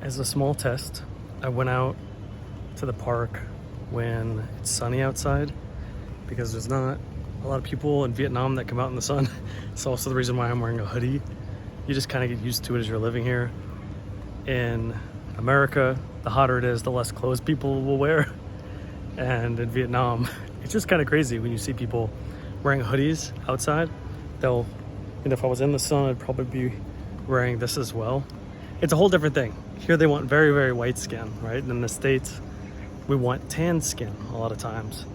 As a small test, I went out to the park when it's sunny outside because there's not a lot of people in Vietnam that come out in the sun. It's also the reason why I'm wearing a hoodie. You just kind of get used to it as you're living here. In America, the hotter it is, the less clothes people will wear. And in Vietnam, it's just kind of crazy when you see people wearing hoodies outside. If I was in the sun, I'd probably be wearing this as well. It's a whole different thing. Here they want very, very white skin, right? And in the States, we want tan skin a lot of times.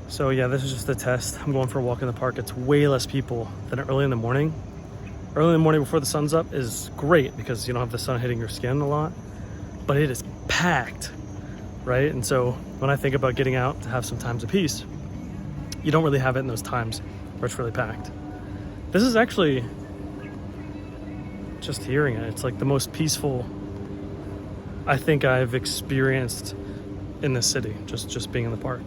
So yeah, this is just a test. I'm going for a walk in the park. It's way less people than early in the morning. Early in the morning before the sun's up is great because you don't have the sun hitting your skin a lot, but it is packed, right? And so when I think about getting out to have some times of peace, you don't really have it in those times where it's really packed. This is actually, just hearing it, it's like the most peaceful I think I've experienced in this city, just being in the park.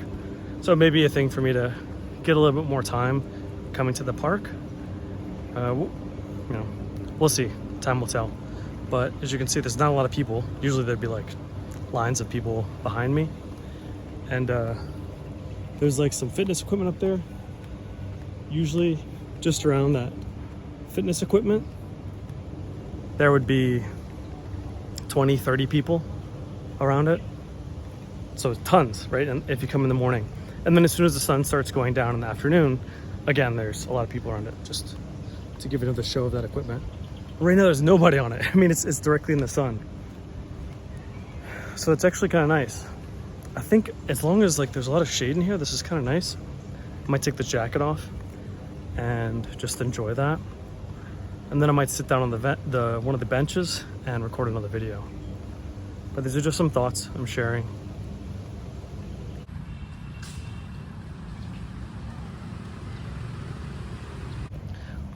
So it may be a thing for me to get a little bit more time coming to the park. We'll see. Time will tell. But as you can see, there's not a lot of people. Usually there'd be like lines of people behind me. And there's like some fitness equipment up there. Usually just around that fitness equipment, there would be 20, 30 people around it. So tons, right? And if you come in the morning. And then as soon as the sun starts going down in the afternoon, again, there's a lot of people around it, just to give another show of that equipment. Right now, there's nobody on it. I mean, it's directly in the sun. So it's actually kind of nice. I think as long as like there's a lot of shade in here, this is kind of nice. I might take the jacket off and just enjoy that. And then I might sit down on one of the benches and record another video. But these are just some thoughts I'm sharing.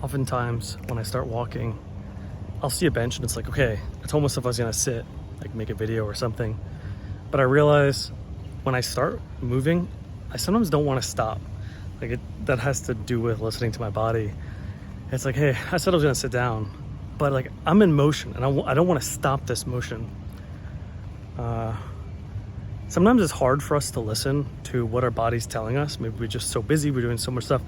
Oftentimes when I start walking, I'll see a bench and it's like, okay, it's almost if I was gonna sit, like make a video or something. But I realize when I start moving, I sometimes don't want to stop. That has to do with listening to my body. It's like, hey, I said I was gonna sit down, but like I'm in motion and I don't want to stop this motion. Sometimes it's hard for us to listen to what our body's telling us. Maybe we're just so busy, we're doing so much stuff.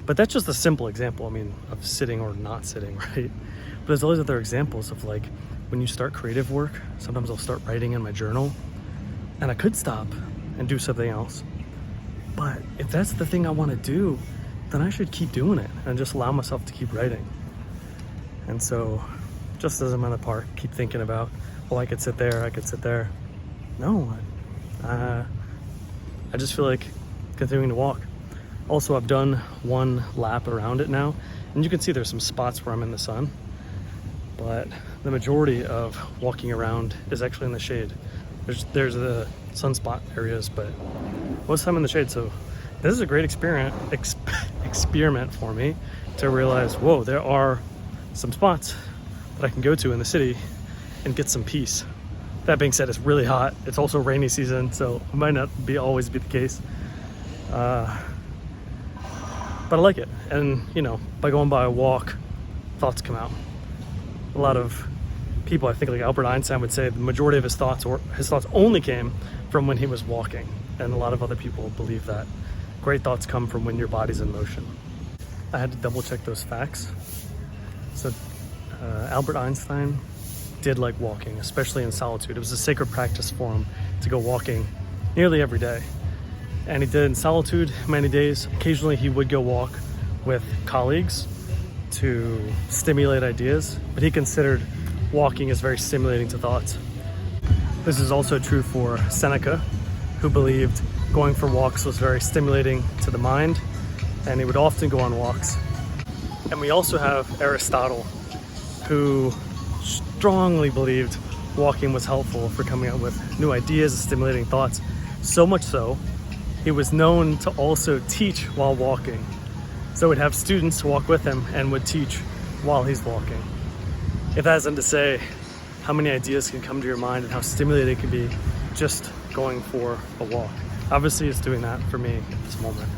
But that's just a simple example, of sitting or not sitting, right? But there's all these other examples of like, when you start creative work, sometimes I'll start writing in my journal and I could stop and do something else. But if that's the thing I want to do, then I should keep doing it and just allow myself to keep writing. And so just as I'm in the park, keep thinking about, well, I could sit there, I could sit there. No, I just feel like continuing to walk. Also, I've done one lap around it now, and you can see there's some spots where I'm in the sun, but the majority of walking around is actually in the shade. There's the sunspot areas, but most of the time in the shade. So this is a great experiment for me to realize, whoa, there are some spots that I can go to in the city and get some peace. That being said, it's really hot. It's also rainy season, so it might not always be the case. But I like it. And, by going by a walk, thoughts come out. A lot of people, I think like Albert Einstein would say, the majority of his thoughts only came from when he was walking. And a lot of other people believe that. Great thoughts come from when your body's in motion. I had to double check those facts. So Albert Einstein did like walking, especially in solitude. It was a sacred practice for him to go walking nearly every day. And he did in solitude many days. Occasionally he would go walk with colleagues to stimulate ideas, but he considered walking as very stimulating to thoughts. This is also true for Seneca, who believed going for walks was very stimulating to the mind, and he would often go on walks. And we also have Aristotle, who strongly believed walking was helpful for coming up with new ideas and stimulating thoughts. So much so, he was known to also teach while walking. So he'd have students walk with him and would teach while he's walking. If that isn't to say how many ideas can come to your mind and how stimulating it can be just going for a walk. Obviously, it's doing that for me at this moment.